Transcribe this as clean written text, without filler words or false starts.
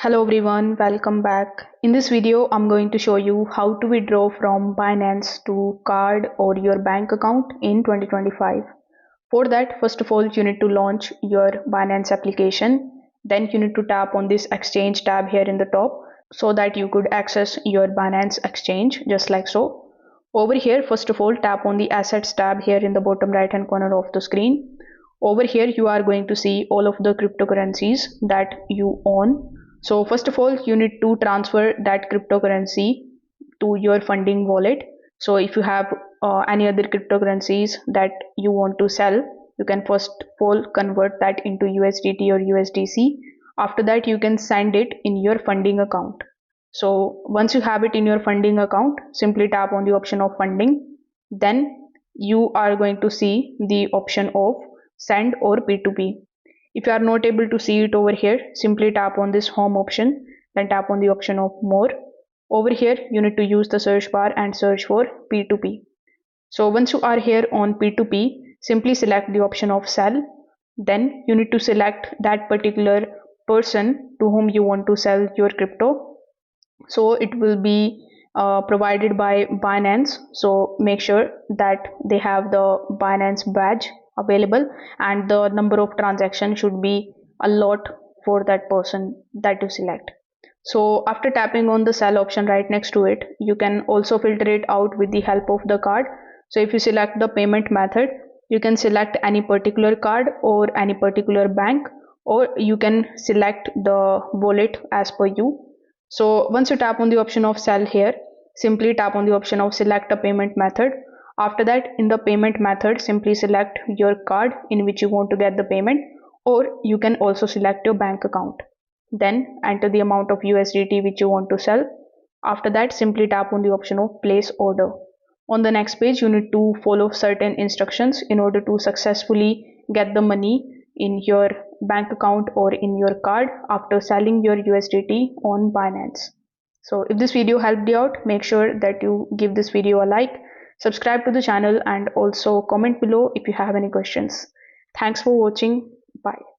Hello everyone, welcome back. In this video, I'm going to show you how to withdraw from Binance to card or your bank account in 2025. For that, first of all, you need to launch your Binance application. Then you need to tap on this exchange tab here in the top so that you could access your Binance exchange just like so. Over here, first of all, tap on the assets tab here in the bottom right hand corner of the screen. Over here, you are going to see all of the cryptocurrencies that you own. So first of all, you need to transfer that cryptocurrency to your funding wallet. So if you have any other cryptocurrencies that you want to sell, you can first of all convert that into USDT or USDC. After that, you can send it in your funding account. So once you have it in your funding account, simply tap on the option of funding. Then you are going to see the option of send or P2P. If you are not able to see it over here, simply tap on this home option, then tap on the option of more. Over here, you need to use the search bar and search for P2P. So once you are here on P2P, simply select the option of sell. Then you need to select that particular person to whom you want to sell your crypto. So it will be provided by Binance, so make sure that they have the Binance badge available and the number of transactions should be a lot for that person that you select. So after tapping on the sell option right next to it, you can also filter it out with the help of the card. So if you select the payment method, you can select any particular card or any particular bank, or you can select the wallet as per you. So once you tap on the option of sell here, simply tap on the option of select a payment method. After that, in the payment method, simply select your card in which you want to get the payment, or you can also select your bank account. Then enter the amount of USDT which you want to sell. After that, simply tap on the option of place order. On the next page, you need to follow certain instructions in order to successfully get the money in your bank account or in your card after selling your USDT on Binance. So if this video helped you out, make sure that you give this video a like, subscribe to the channel, and also comment below if you have any questions. Thanks for watching. Bye.